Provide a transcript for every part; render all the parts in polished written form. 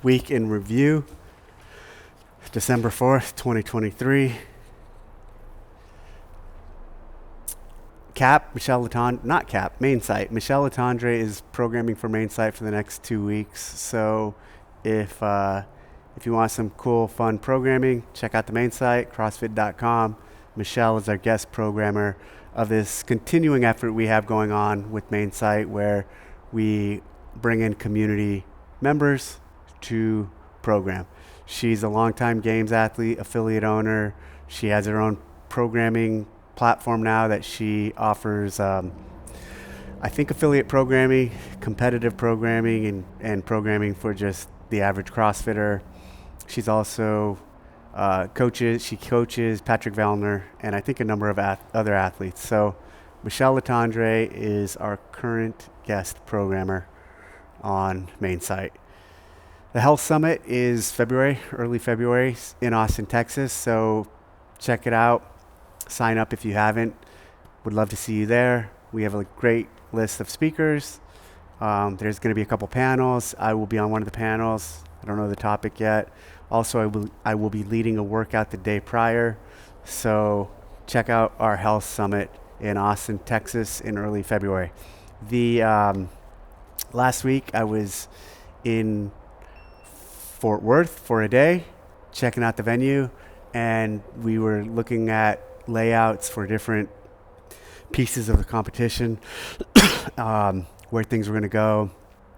Week in Review, December 4th, 2023. Mainsite. Michelle Letrendre is programming for Mainsite for the next 2 weeks. So if you want some cool, fun programming, check out the Mainsite, CrossFit.com. Michelle is our guest programmer of this continuing effort we have going on with Mainsite, where we bring in community members to program. She's a longtime games athlete, affiliate owner. She has her own programming platform now that she offers, I think, affiliate programming, competitive programming, and programming for just the average CrossFitter. She's also She coaches Patrick Vellner and I think a number of other athletes. So Michelle Letrendre is our current guest programmer on Mainsite. The Health Summit is early February in Austin, Texas. So check it out. Sign up if you haven't. Would love to see you there. We have a great list of speakers. There's going to be a couple panels. I will be on one of the panels. I don't know the topic yet. Also, I will be leading a workout the day prior. So check out our Health Summit in Austin, Texas in early February. Last week I was in Fort Worth for a day, checking out the venue, and we were looking at layouts for different pieces of the competition, where things were going to go,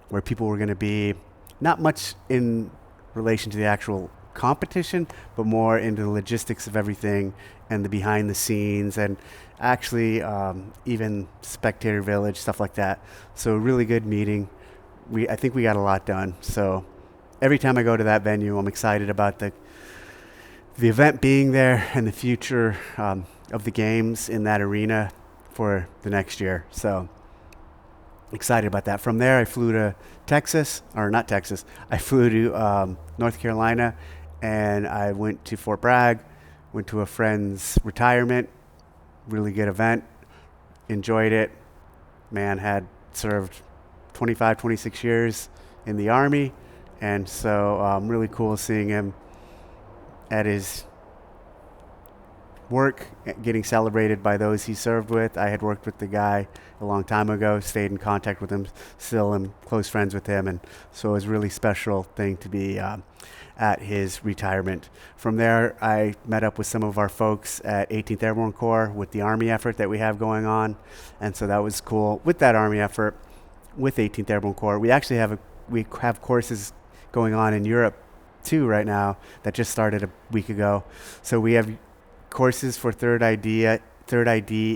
where people were going to be. Not much in relation to the actual competition, but more into the logistics of everything and the behind the scenes, and actually even spectator village, stuff like that. So really good meeting. I think we got a lot done. So every time I go to that venue, I'm excited about the event being there and the future of the games in that arena for the next year. So excited about that. From there, I flew to I flew to North Carolina, and I went to Fort Bragg, went to a friend's retirement. Really good event. Enjoyed it. Man had served 25, 26 years in the Army, and so really cool seeing him at his work, getting celebrated by those he served with. I had worked with the guy a long time ago, stayed in contact with him, still am close friends with him, and so it was a really special thing to be at his retirement. From there, I met up with some of our folks at 18th Airborne Corps with the Army effort that we have going on, and so that was cool. With that Army effort, with 18th Airborne Corps, we actually have courses going on in Europe too right now that just started a week ago. So we have courses for third ID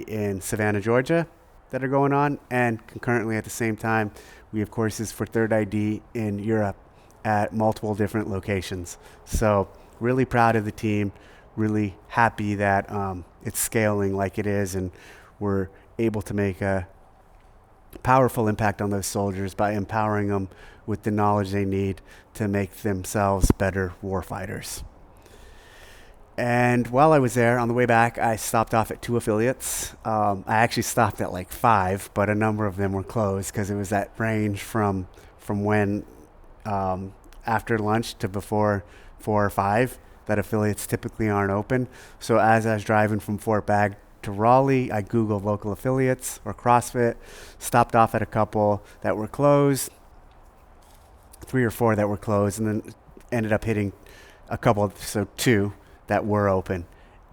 in Savannah, Georgia that are going on, and concurrently at the same time we have courses for third ID in Europe at multiple different locations. So really proud of the team, really happy that it's scaling like it is, and we're able to make a powerful impact on those soldiers by empowering them with the knowledge they need to make themselves better warfighters. And while I was there, on the way back, I stopped off at 2 affiliates. I actually stopped at like 5, but a number of them were closed because it was that range from when after lunch to before 4 or 5 that affiliates typically aren't open. So as I was driving from Fort Bragg to Raleigh, I Googled local affiliates or CrossFit, stopped off at a couple that were closed, 3 or 4 that were closed, and then ended up hitting a couple, so 2 that were open.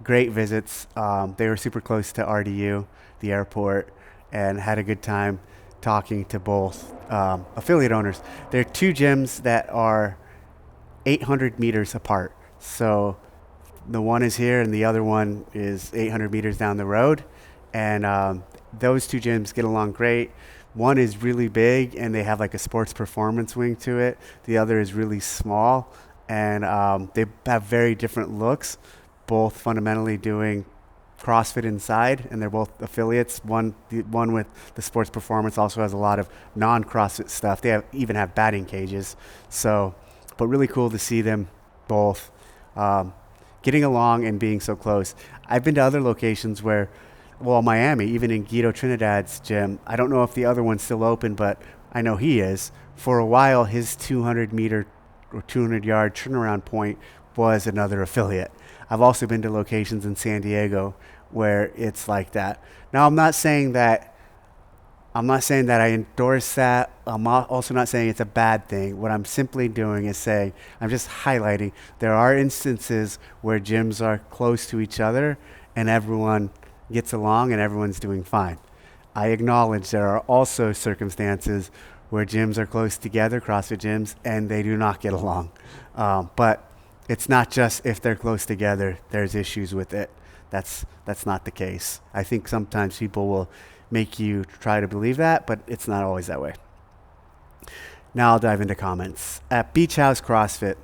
Great visits. They were super close to RDU, the airport, and had a good time talking to both affiliate owners. There are 2 gyms that are 800 meters apart. So the one is here and the other one is 800 meters down the road. And those 2 gyms get along great. One is really big and they have like a sports performance wing to it. The other is really small, and they have very different looks, both fundamentally doing CrossFit inside, and they're both affiliates. The one with the sports performance also has a lot of non-CrossFit stuff. They even have batting cages. So, but really cool to see them both getting along and being so close. I've been to other locations where, Miami, even in Guido Trinidad's gym, I don't know if the other one's still open, but I know he is. For a while, his 200-meter or 200 yard turnaround point was another affiliate. I've also been to locations in San Diego where it's like that. Now, I'm not saying that I endorse that. I'm also not saying it's a bad thing. What I'm simply doing is saying, I'm just highlighting there are instances where gyms are close to each other and everyone gets along and everyone's doing fine. I acknowledge there are also circumstances where gyms are close together, CrossFit gyms, and they do not get along. But it's not just if they're close together, there's issues with it. That's not the case. I think sometimes people will make you try to believe that, but it's not always that way. Now I'll dive into comments. At Beach House CrossFit,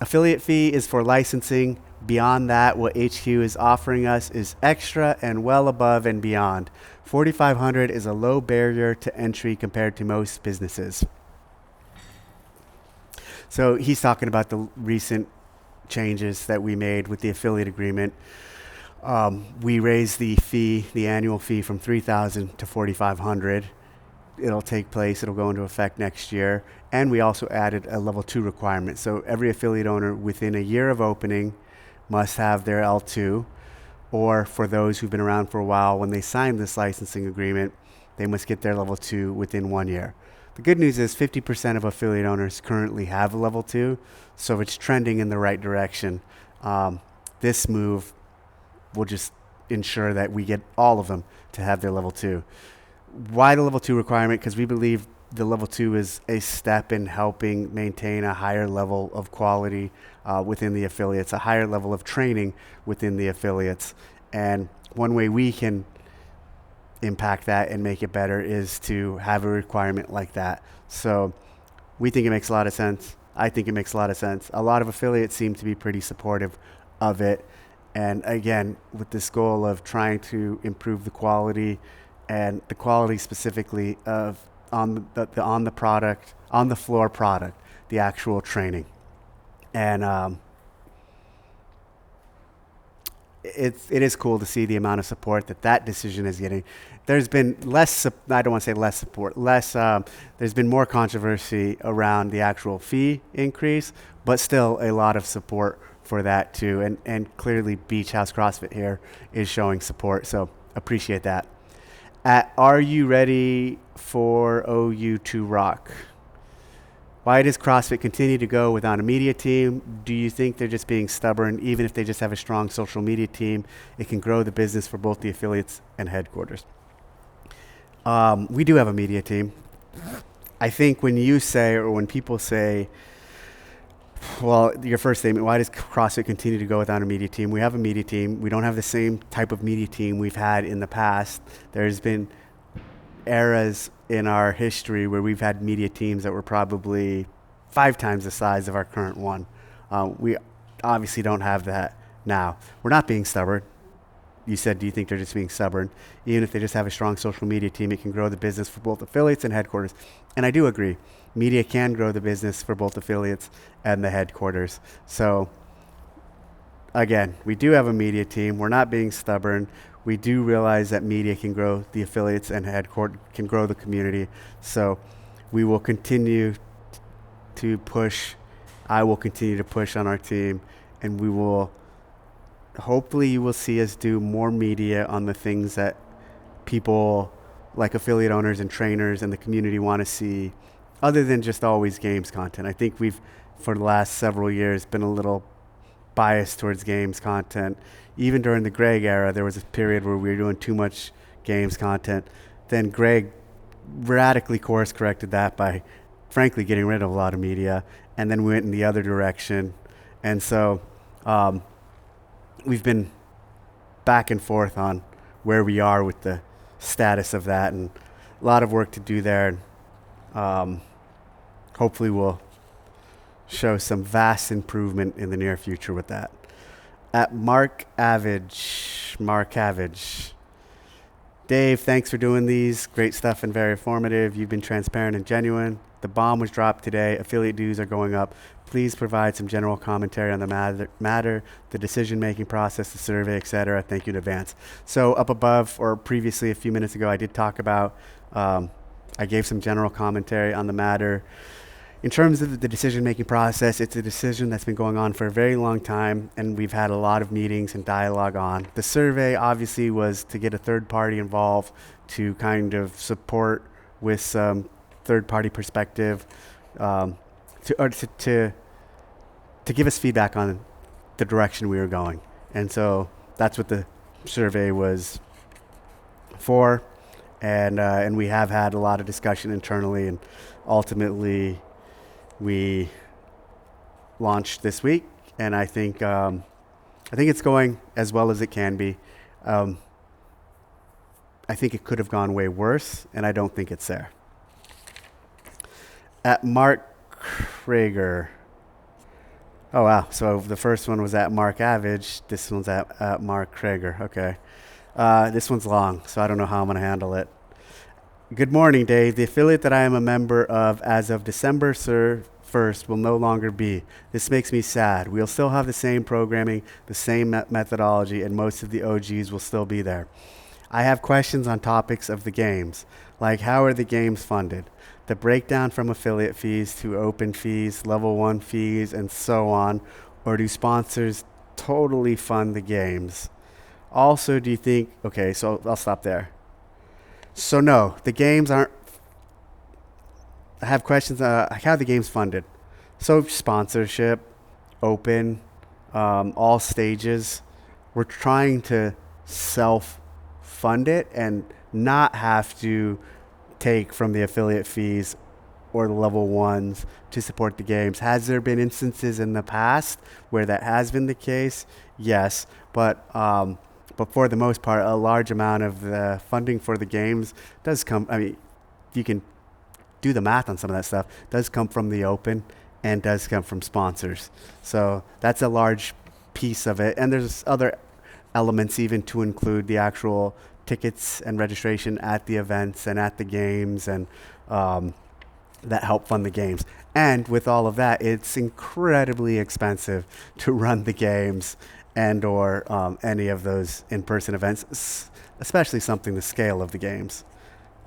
affiliate fee is for licensing. Beyond that, what HQ is offering us is extra and well above and beyond. $4,500 is a low barrier to entry compared to most businesses. So he's talking about the recent changes that we made with the affiliate agreement. We raised the annual fee from $3,000 to $4,500. It'll go into effect next year. And we also added a level 2 requirement. So every affiliate owner within a year of opening must have their L2, or for those who've been around for a while, when they sign this licensing agreement, they must get their level 2 within 1 year. The good news is 50% of affiliate owners currently have a level 2, so it's trending in the right direction. This move will just ensure that we get all of them to have their level 2. Why the level 2 requirement? Because we believe the level 2 is a step in helping maintain a higher level of quality within the affiliates, a higher level of training within the affiliates. And one way we can impact that and make it better is to have a requirement like that. So we think it makes a lot of sense. I think it makes a lot of sense. A lot of affiliates seem to be pretty supportive of it. And again, with this goal of trying to improve the quality, and the quality specifically of on the product, on the floor product, the actual training. And it is cool to see the amount of support that decision is getting. There's been I don't want to say less support, there's been more controversy around the actual fee increase, but still a lot of support for that too. And clearly Beach House CrossFit here is showing support, so appreciate that. Are you ready for OU to rock? Why does CrossFit continue to go without a media team? Do you think they're just being stubborn? Even if they just have a strong social media team, it can grow the business for both the affiliates and headquarters. We do have a media team. I think when you say, or when people say, well, your first statement, why does CrossFit continue to go without a media team? We have a media team. We don't have the same type of media team we've had in the past. There's been eras in our history where we've had media teams that were probably 5 times the size of our current one. We obviously don't have that now. We're not being stubborn. You said, do you think they're just being stubborn? Even if they just have a strong social media team, it can grow the business for both affiliates and headquarters. And I do agree. Media can grow the business for both affiliates and the headquarters. So again, we do have a media team. We're not being stubborn. We do realize that media can grow the affiliates and headquarters can grow the community. So we will continue to push. I will continue to push on our team, and we will, hopefully you will see us do more media on the things that people like affiliate owners and trainers and the community want to see, other than just always games content. I think we've, for the last several years, been a little biased towards games content. Even during the Greg era, there was a period where we were doing too much games content. Then Greg radically course corrected that by, frankly, getting rid of a lot of media, and then we went in the other direction. And so we've been back and forth on where we are with the status of that, and a lot of work to do there. Hopefully we'll show some vast improvement in the near future with that. At Mark Avage, Dave, thanks for doing these. Great stuff and very informative. You've been transparent and genuine. The bomb was dropped today. Affiliate dues are going up. Please provide some general commentary on the matter, the decision-making process, the survey, etc. Thank you in advance. So up above, or previously a few minutes ago, I did talk about, I gave some general commentary on the matter. In terms of the decision-making process, it's a decision that's been going on for a very long time, and we've had a lot of meetings and dialogue on. The survey obviously was to get a third party involved to kind of support with some third-party perspective, to give us feedback on the direction we were going. And so that's what the survey was for. And we have had a lot of discussion internally, and ultimately we launched this week, and I think it's going as well as it can be. I think it could have gone way worse, and I don't think it's there. At Mark Krager. Oh wow! So the first one was at Mark Avage. This one's at Mark Krager. Okay. This one's long, so I don't know how I'm going to handle it. Good morning, Dave. The affiliate that I am a member of as of December 1st will no longer be. This makes me sad. We'll still have the same programming, the same methodology, and most of the OGs will still be there. I have questions on topics of the games, like how are the games funded, the breakdown from affiliate fees to open fees, level 1 fees, and so on, or do sponsors totally fund the games? Also, do you think, okay, so I'll stop there. So no, the games aren't, I have questions, how are the games funded? So sponsorship, open, all stages. We're trying to self-fund it and not have to take from the affiliate fees or the level 1s to support the games. Has there been instances in the past where that has been the case? Yes, but for the most part, a large amount of the funding for the games does come, I mean, you can do the math on some of that stuff, does come from the open and does come from sponsors. So that's a large piece of it. And there's other elements even to include the actual tickets and registration at the events and at the games, and that help fund the games. And with all of that, it's incredibly expensive to run the games and or any of those in-person events, especially something the scale of the games.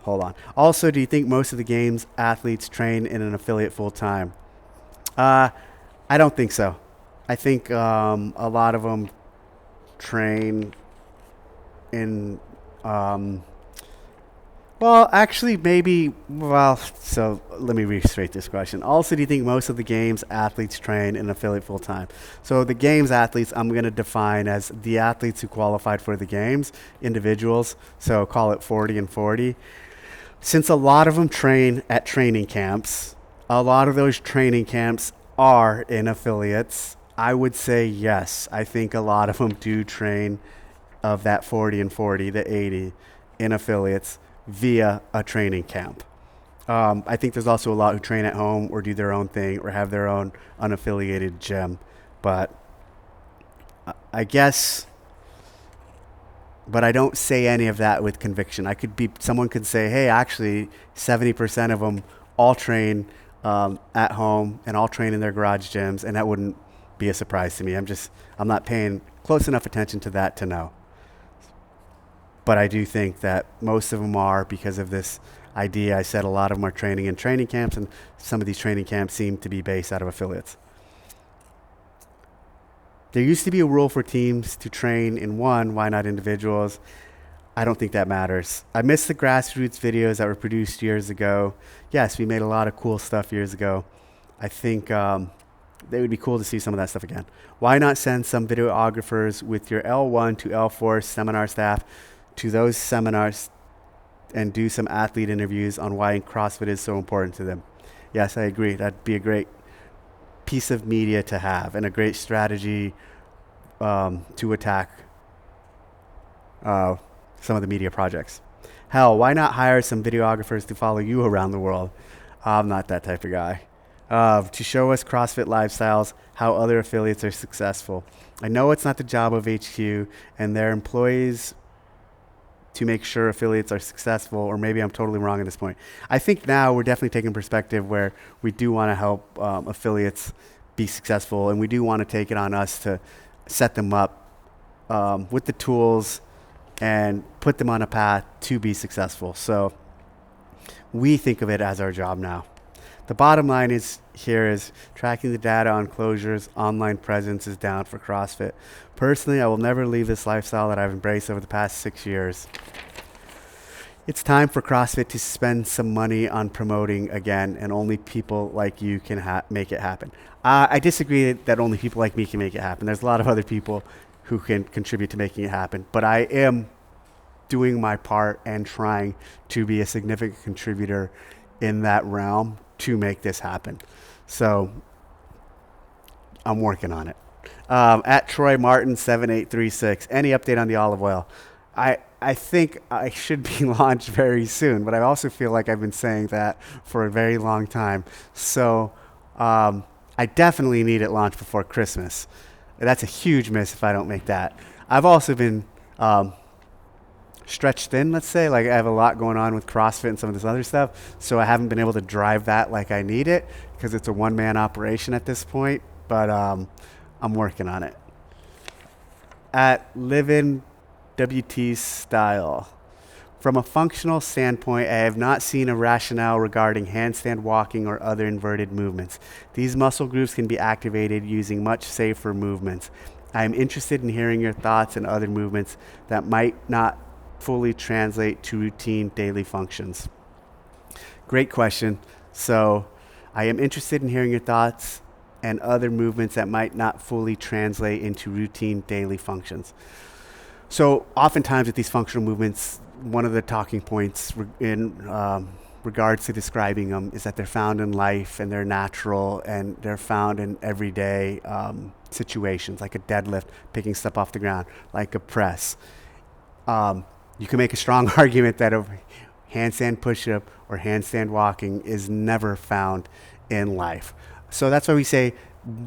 Hold on. Also, do you think most of the games athletes train in an affiliate full-time? I don't think so. I think a lot of them train in well, actually, maybe, well, so let me reiterate this question. Also, do you think most of the games athletes train in affiliate full-time? So the games athletes, I'm going to define as the athletes who qualified for the games, individuals, so call it 40 and 40. Since a lot of them train at training camps, a lot of those training camps are in affiliates. I would say yes. I think a lot of them do train of that 40 and 40, the 80 in affiliates via a training camp. I think there's also a lot who train at home or do their own thing or have their own unaffiliated gym. But I guess, but I don't say any of that with conviction. Someone could say, hey, actually 70% of them all train at home and all train in their garage gyms, and that wouldn't be a surprise to me. I'm not paying close enough attention to that to know. But I do think that most of them are, because of this idea. I said a lot of them are training in training camps, and some of these training camps seem to be based out of affiliates. There used to be a rule for teams to train in one. Why not individuals? I don't think that matters. I miss the grassroots videos that were produced years ago. Yes, we made a lot of cool stuff years ago. I think it would be cool to see some of that stuff again. Why not send some videographers with your L1 to L4 seminar staff to those seminars and do some athlete interviews on why CrossFit is so important to them? Yes, I agree. That'd be a great piece of media to have and a great strategy to attack some of the media projects. Hell, why not hire some videographers to follow you around the world? I'm not that type of guy. To show us CrossFit lifestyles, how other affiliates are successful. I know it's not the job of HQ and their employees to make sure affiliates are successful, or maybe I'm totally wrong at this point. I think now we're definitely taking perspective where we do want to help affiliates be successful, and we do want to take it on us to set them up with the tools and put them on a path to be successful. So we think of it as our job now. The bottom line is here is tracking the data on closures, online presence is down for CrossFit. Personally, I will never leave this lifestyle that I've embraced over the past 6 years. It's time for CrossFit to spend some money on promoting again, and only people like you can make it happen. I disagree that only people like me can make it happen. There's a lot of other people who can contribute to making it happen, but I am doing my part and trying to be a significant contributor in that realm to make this happen. So I'm working on it. At Troy Martin 7836, any update on the olive oil? I think I should be launched very soon, but I also feel like I've been saying that for a very long time. So I definitely need it launched before Christmas. That's a huge miss if I don't make that. I've also been stretched thin, let's say. Like, I have a lot going on with CrossFit and some of this other stuff, so I haven't been able to drive that like I need it because it's a one-man operation at this point, but I'm working on it. At Livin' WT Style. From a functional standpoint, I have not seen a rationale regarding handstand walking or other inverted movements. These muscle groups can be activated using much safer movements. I am interested in hearing your thoughts and other movements that might not fully translate to routine daily functions. Great question. So I am interested in hearing your thoughts and other movements that might not fully translate into routine daily functions. So oftentimes with these functional movements, one of the talking points in regards to describing them is that they're found in life and they're natural and they're found in everyday situations, like a deadlift, picking stuff off the ground, like a press. You can make a strong argument that a handstand push-up or handstand walking is never found in life. So that's why we say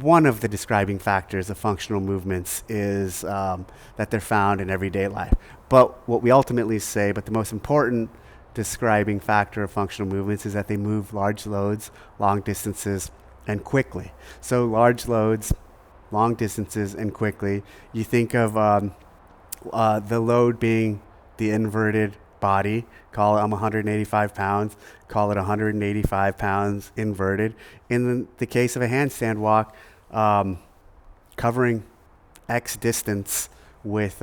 one of the describing factors of functional movements is that they're found in everyday life. But what we ultimately say, but the most important describing factor of functional movements is that they move large loads, long distances, and quickly. So large loads, long distances, and quickly. You think of the load being the inverted body. Call it I'm 185 pounds. Call it 185 pounds inverted. In the case of a handstand walk, covering X distance with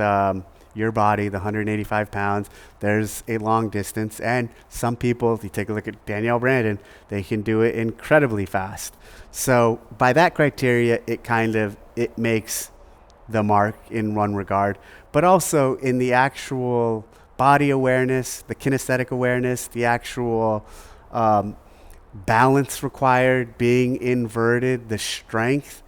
your body, the 185 pounds, there's a long distance. And some people, if you take a look at Danielle Brandon, they can do it incredibly fast. So by that criteria, it makes the mark in one regard, but also in the actual body awareness, the kinesthetic awareness, the actual balance required, being inverted, the strength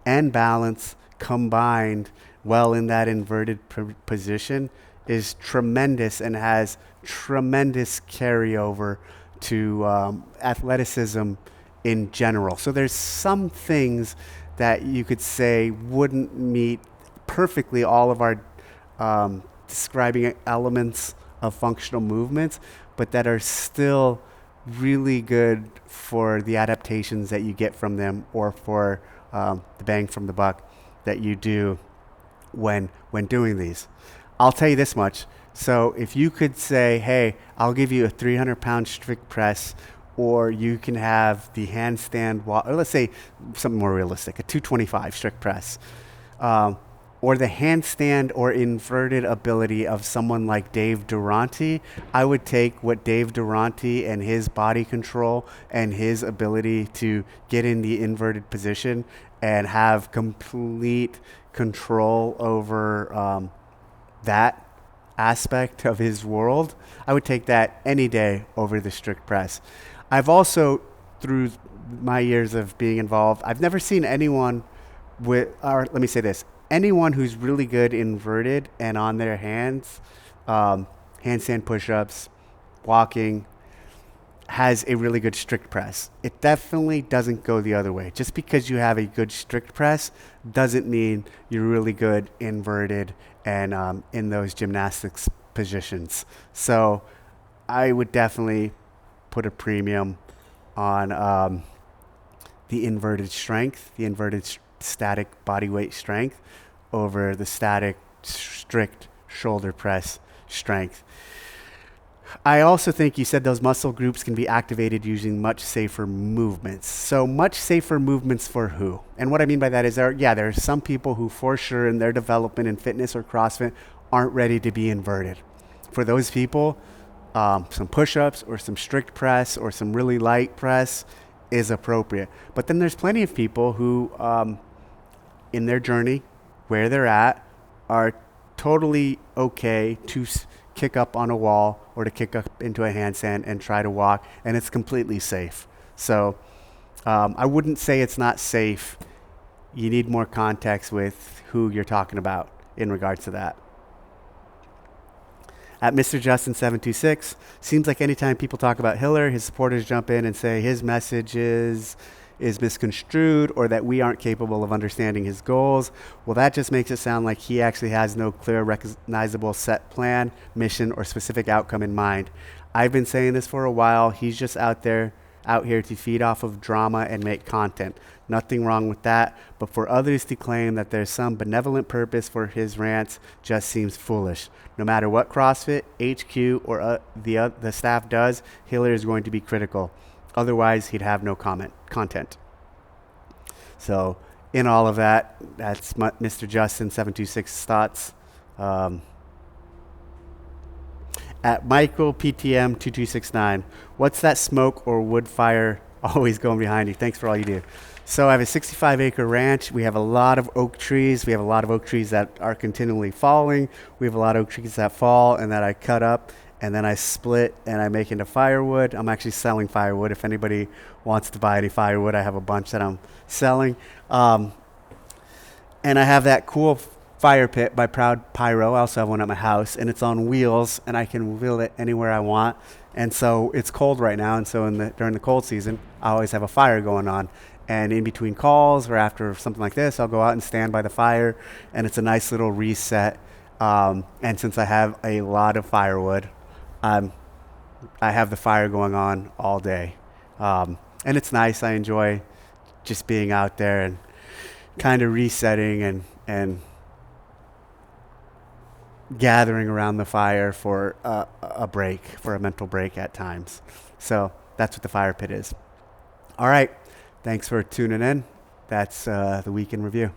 and balance combined well in that inverted position is tremendous and has tremendous carryover to athleticism in general. So there's some things that you could say wouldn't meet perfectly all of our describing elements of functional movements, but that are still really good for the adaptations that you get from them, or for the bang from the buck that you do when doing these. I'll tell you this much. So if you could say, hey, I'll give you a 300-pound strict press, or you can have the handstand walk, or let's say something more realistic, a 225 strict press, or the handstand or inverted ability of someone like Dave Durante, I would take what Dave Durante and his body control and his ability to get in the inverted position and have complete control over that aspect of his world. I would take that any day over the strict press. I've also, through my years of being involved, I've never seen anyone or let me say this, anyone who's really good inverted and on their hands, handstand push-ups, walking, has a really good strict press. It definitely doesn't go the other way. Just because you have a good strict press doesn't mean you're really good inverted and in those gymnastics positions. So I would definitely put a premium on the inverted strength, the inverted static body weight strength over the static strict shoulder press strength. I also think you said those muscle groups can be activated using much safer movements. So much safer movements for who? And what I mean by that is there are some people who for sure in their development in fitness or CrossFit aren't ready to be inverted. For those people, some push-ups or some strict press or some really light press is appropriate. But then there's plenty of people who, in their journey, where they're at, are totally okay to kick up on a wall or to kick up into a handstand and try to walk, and it's completely safe. So I wouldn't say it's not safe. You need more context with who you're talking about in regards to that. At Mr. Justin726, seems like anytime people talk about Hiller, his supporters jump in and say his message is misconstrued or that we aren't capable of understanding his goals. Well, that just makes it sound like he actually has no clear, recognizable set plan, mission, or specific outcome in mind. I've been saying this for a while. He's just out here to feed off of drama and make content. Nothing wrong with that, but for others to claim that there's some benevolent purpose for his rants just seems foolish. No matter what CrossFit, HQ, or the staff does, Hiller is going to be critical. Otherwise, he'd have no content. So, in all of that, that's Mr. Justin726's thoughts. At Michael PTM 2269, what's that smoke or wood fire always going behind you? Thanks for all you do. So I have a 65-acre ranch. We have a lot of oak trees. We have a lot of oak trees that are continually falling. We have a lot of oak trees that fall and that I cut up and then I split and I make into firewood. I'm actually selling firewood. If anybody wants to buy any firewood, I have a bunch that I'm selling. And I have that cool fire pit by Proud Pyro. I also have one at my house, and it's on wheels, and I can wheel it anywhere I want. And so it's cold right now, and so during the cold season, I always have a fire going on. And in between calls or after something like this, I'll go out and stand by the fire, and it's a nice little reset. And since I have a lot of firewood, I have the fire going on all day. And it's nice. I enjoy just being out there and kind of resetting and gathering around the fire for a break, for a mental break at times. So that's what the fire pit is. All right. Thanks for tuning in. That's the week in review.